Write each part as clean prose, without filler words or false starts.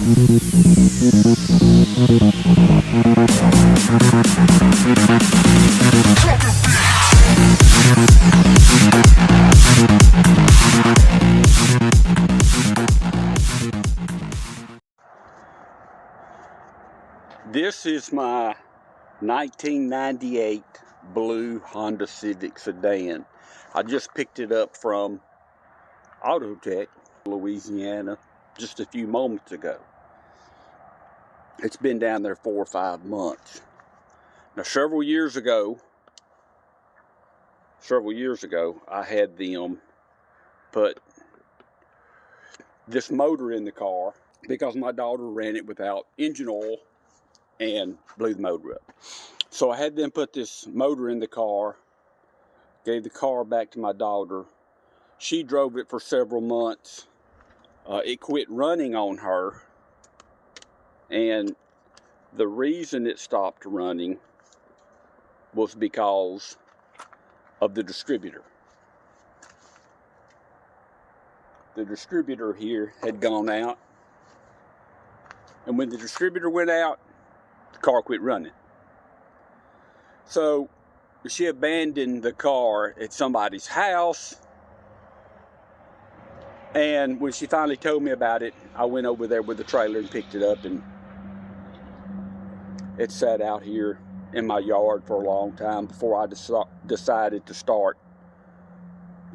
This is my 1998 blue Honda Civic sedan. I just picked it up from Auto Tech, Louisiana, just a few moments ago. It's been down there 4 or 5 months. Now, several years ago, I had them put this motor in the car because my daughter ran it without engine oil and blew the motor up. So I had them put this motor in the car, gave the car back to my daughter. She drove it for several months. It quit running on her, and the reason it stopped running was because of the distributor. The distributor here had gone out, and when the distributor went out, the car quit running. So she abandoned the car at somebody's house, and when she finally told me about it, I went over there with the trailer and picked it up, and it sat out here in my yard for a long time before I decided to start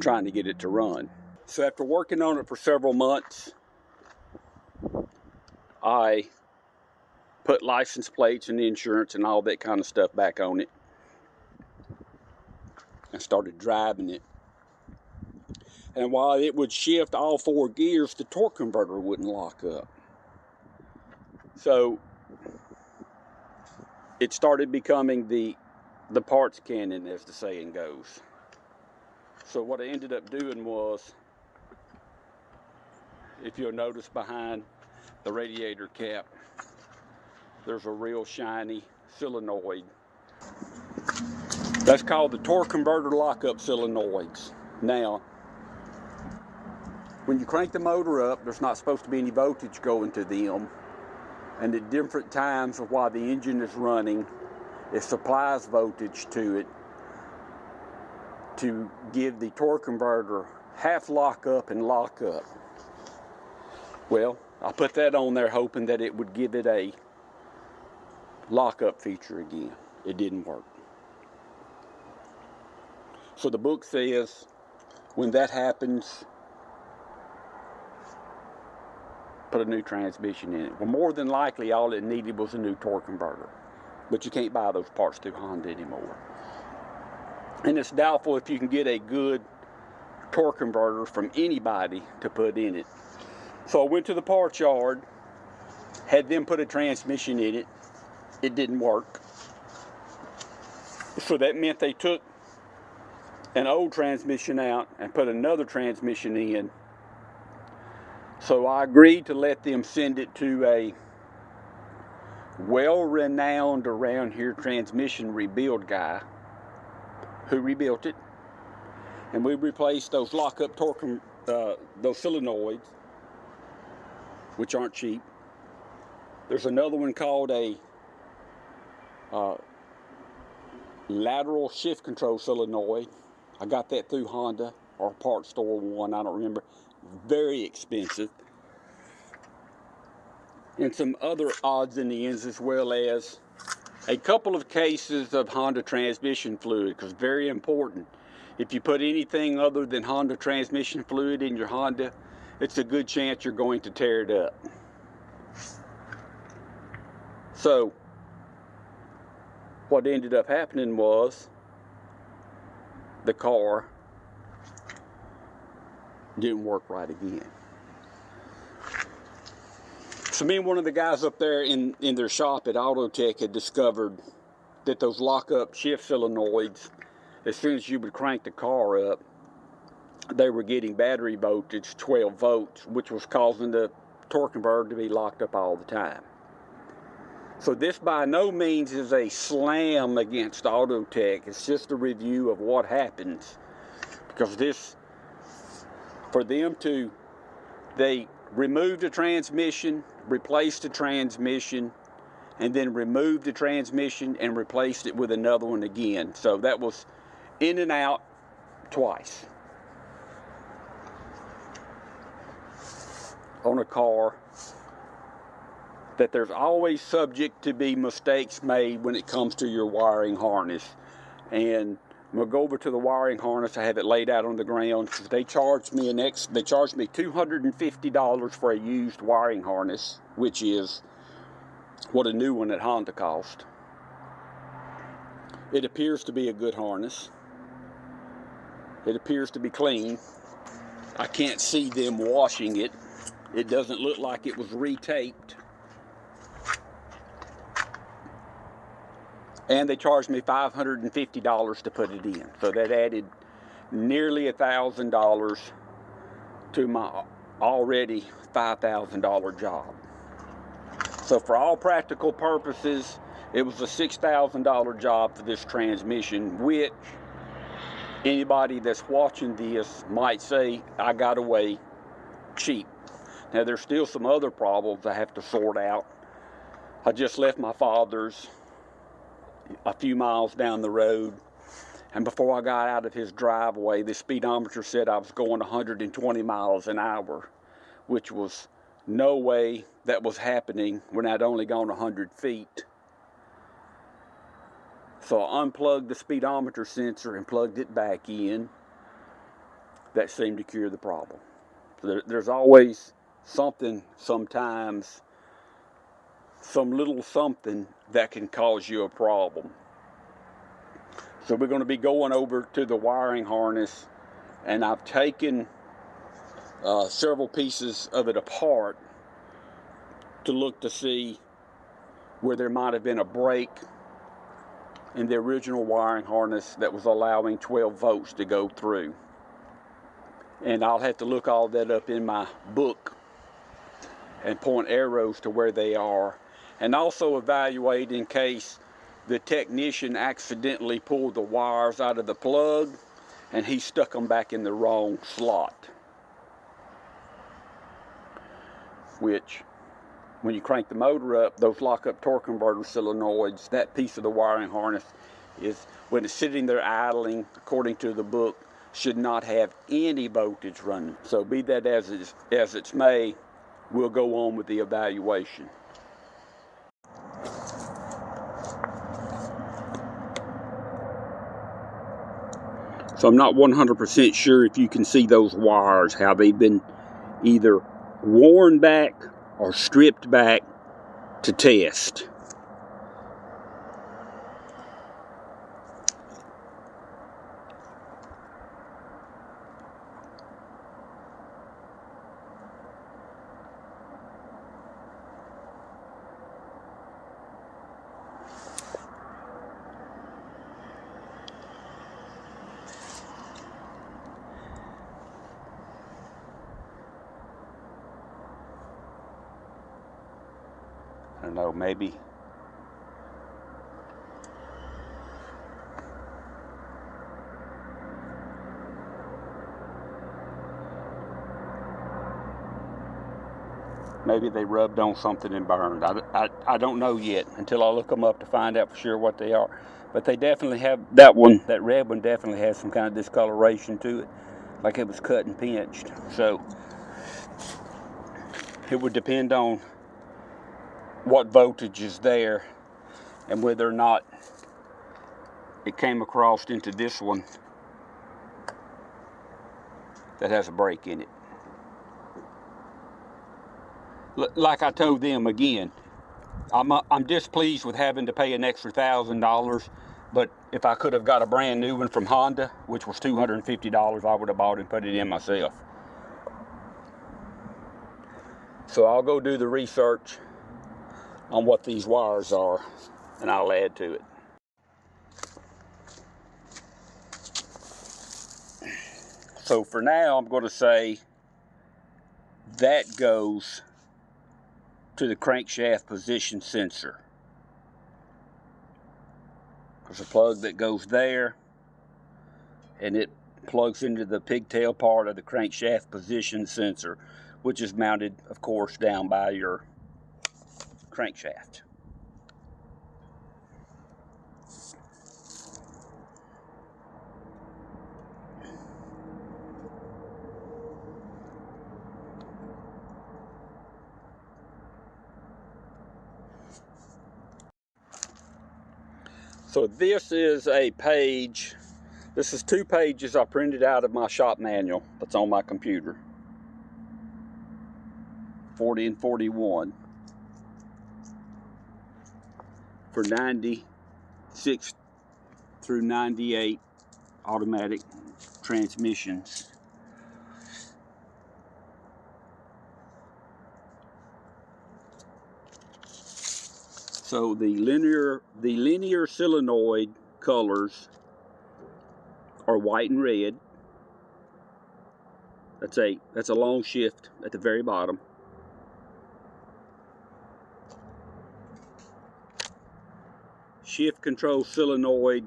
trying to get it to run. So after working on it for several months, I put license plates and insurance and all that kind of stuff back on it and started driving it. And while it would shift all 4 gears, the torque converter wouldn't lock up. So it started becoming the parts cannon, as the saying goes. So what I ended up doing was, if you'll notice behind the radiator cap, there's a real shiny solenoid. That's called the torque converter lockup solenoids. Now, when you crank the motor up, there's not supposed to be any voltage going to them. And at different times while the engine is running, it supplies voltage to it to give the torque converter half lock up and lock up. Well, I put that on there hoping that it would give it a lockup feature again. It didn't work. So the book says when that happens, put a new transmission in it. Well, more than likely all it needed was a new torque converter, but you can't buy those parts through Honda anymore. And it's doubtful if you can get a good torque converter from anybody to put in it. So I went to the parts yard, had them put a transmission in it. It didn't work. So that meant they took an old transmission out and put another transmission in. So I agreed to let them send it to a well-renowned around here transmission rebuild guy who rebuilt it. And we replaced those lockup torque, those solenoids, which aren't cheap. There's another one called a lateral shift control solenoid. I got that through Honda or parts store one, I don't remember. Very expensive. And some other odds and ends, as well as a couple of cases of Honda transmission fluid, because very important. If you put anything other than Honda transmission fluid in your Honda, it's a good chance you're going to tear it up. So what ended up happening was the car didn't work right again. So me and one of the guys up there in their shop at Auto Tech had discovered that those lockup shift solenoids, as soon as you would crank the car up, they were getting battery voltage 12 volts, which was causing the torque converter to be locked up all the time. So this by no means is a slam against Auto Tech. It's just a review of what happens. Because this, for them to, they removed the transmission, replaced the transmission, and then removed the transmission and replaced it with another one again. So that was in and out twice on a car that there's always subject to be mistakes made when it comes to your wiring harness. And we'll go over to the wiring harness. I have it laid out on the ground. They charged me $250 for a used wiring harness, which is what a new one at Honda cost. It appears to be a good harness. It appears to be clean. I can't see them washing it. It doesn't look like it was retaped. And they charged me $550 to put it in. So that added nearly $1,000 to my already $5,000 job. So for all practical purposes, it was a $6,000 job for this transmission, which anybody that's watching this might say, I got away cheap. Now there's still some other problems I have to sort out. I just left my father's a few miles down the road, and before I got out of his driveway, the speedometer said I was going 120 miles an hour, which was no way that was happening when I'd only gone 100 feet. So I unplugged the speedometer sensor and plugged it back in. That seemed to cure the problem. So there's always something, sometimes, some little something that can cause you a problem. So we're going to be going over to the wiring harness, and I've taken several pieces of it apart to look to see where there might have been a break in the original wiring harness that was allowing 12 volts to go through. And I'll have to look all that up in my book and point arrows to where they are, and also evaluate in case the technician accidentally pulled the wires out of the plug and he stuck them back in the wrong slot. Which, when you crank the motor up, those lock-up torque converter solenoids, that piece of the wiring harness is, when it's sitting there idling, according to the book, should not have any voltage running. So be that as it's may, we'll go on with the evaluation. So I'm not 100% sure if you can see those wires, how they've been either worn back or stripped back to test. I don't know, maybe they rubbed on something and burned. I don't know yet until I look them up to find out for sure what they are. But they definitely have, that red one definitely has some kind of discoloration to it, like it was cut and pinched. So it would depend on what voltage is there and whether or not it came across into this one that has a break in it. Like I told them again, I'm displeased with having to pay an extra $1,000, but if I could have got a brand new one from Honda, which was $250, I would have bought it and put it in myself. So I'll go do the research on what these wires are, and I'll add to it. So for now, I'm going to say that goes to the crankshaft position sensor. There's a plug that goes there, and it plugs into the pigtail part of the crankshaft position sensor, which is mounted, of course, down by your crankshaft. So this is a page, this is 2 pages I printed out of my shop manual that's on my computer. 40 and 41 for 96 through 98 automatic transmissions. So the linear solenoid colors are white and red. That's a long shift at the very bottom. Shift control solenoid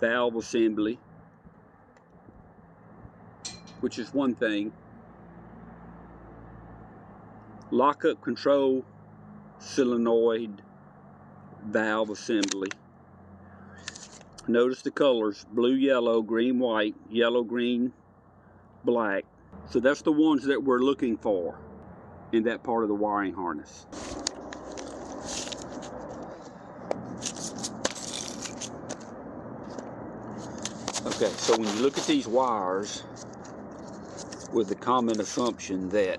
valve assembly, which is one thing. Lockup control solenoid valve assembly. Notice the colors: blue, yellow, green, white, yellow, green, black. So that's the ones that we're looking for in that part of the wiring harness. Okay, so when you look at these wires with the common assumption that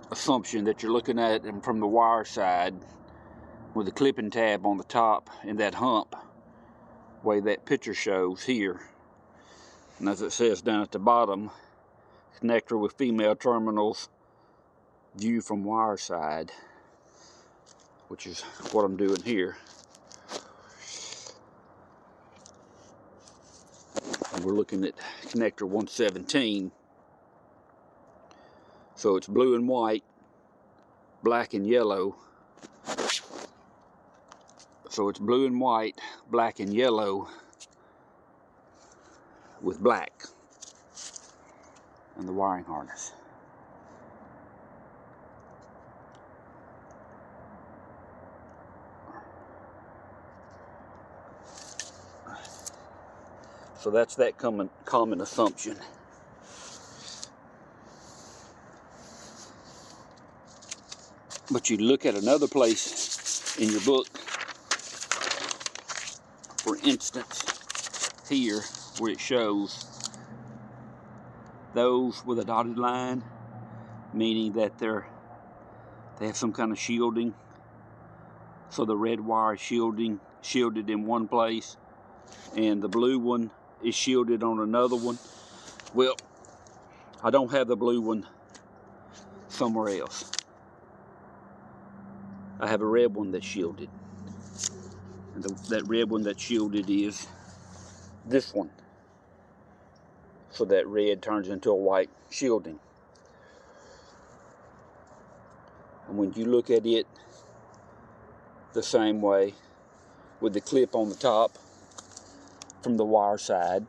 assumption that you're looking at them from the wire side with the clipping tab on the top and that hump, way that picture shows here. And as it says down at the bottom, connector with female terminals, view from wire side, which is what I'm doing here. And we're looking at connector 117. So it's blue and white, black and yellow. So it's blue and white, black and yellow with black in the wiring harness. So that's that common assumption. But you look at another place in your book, for instance, here where it shows those with a dotted line, meaning that they have some kind of shielding. So the red wire is shielded in one place, and the blue one is shielded on another one. Well, I don't have the blue one somewhere else. I have a red one that's shielded. And that red one that's shielded is this one. So that red turns into a white shielding. And when you look at it the same way, with the clip on the top from the wire side,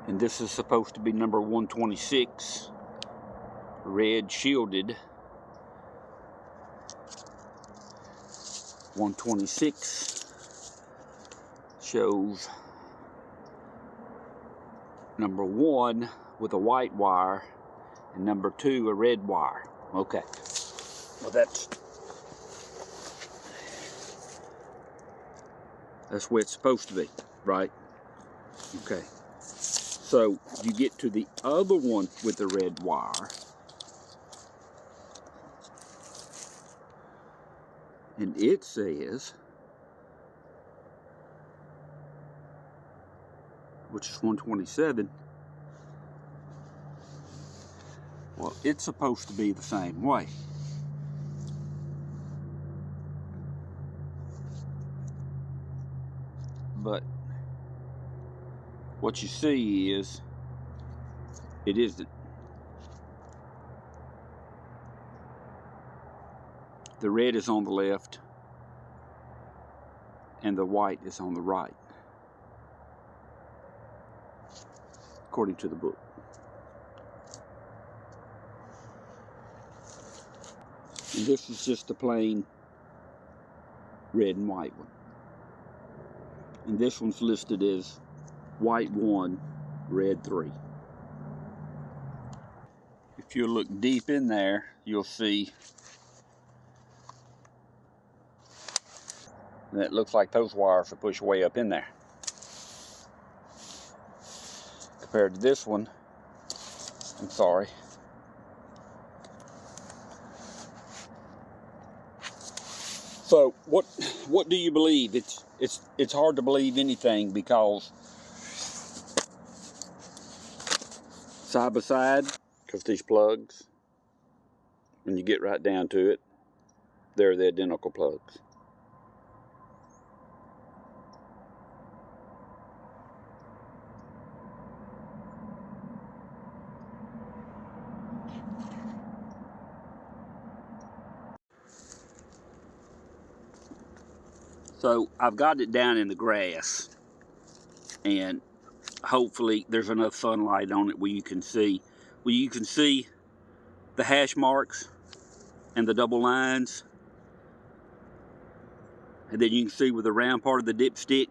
and this is supposed to be number 126, red shielded. 126 shows number 1 with a white wire and number 2 a red wire. Okay, well that's where it's supposed to be, right? Okay, so you get to the other one with the red wire, and it says, which is 127, Well, it's supposed to be the same way. But what you see is it isn't. The red is on the left and the white is on the right, according to the book. And this is just a plain red and white one. And this one's listed as white 1, red 3. If you look deep in there, you'll see that it looks like those wires are pushed way up in there. Compared to this one, I'm sorry. So what do you believe? It's hard to believe anything, because side by side, because these plugs, when you get right down to it, they're the identical plugs. So I've got it down in the grass, and hopefully there's enough sunlight on it where you can see the hash marks and the double lines, and then you can see where the round part of the dipstick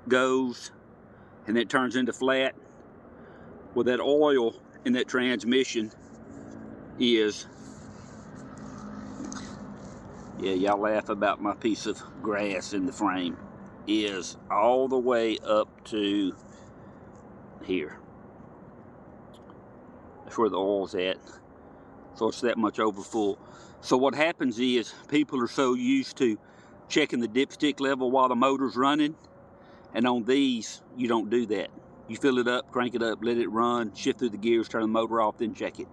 goes and it turns into flat. Well, that oil in that transmission is, yeah, y'all laugh about my piece of grass in the frame, is all the way up to here. That's where the oil's at. So it's that much over full. So what happens is people are so used to checking the dipstick level while the motor's running, and on these you don't do that. You fill it up, crank it up, let it run, shift through the gears, turn the motor off, then check it.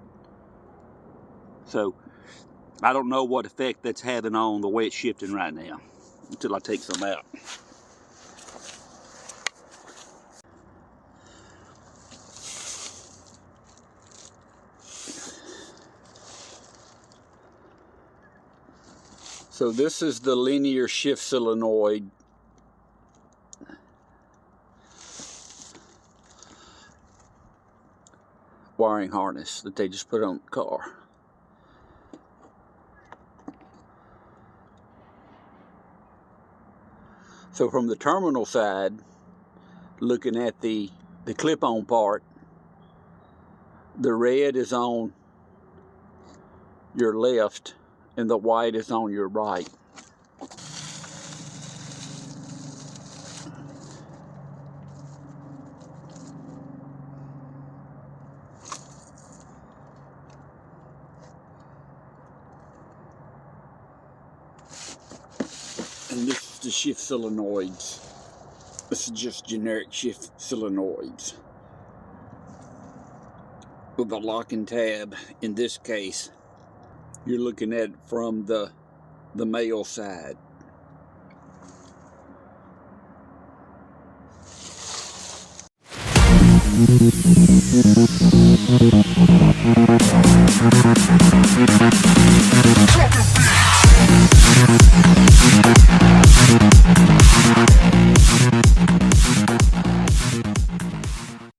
So I don't know what effect that's having on the way it's shifting right now until I take some out. So this is the linear shift solenoid wiring harness that they just put on the car. So from the terminal side, looking at the clip-on part, the red is on your left and the white is on your right. And this is the shift solenoids. This is just generic shift solenoids with a locking tab. In this case, you're looking at it from the male side.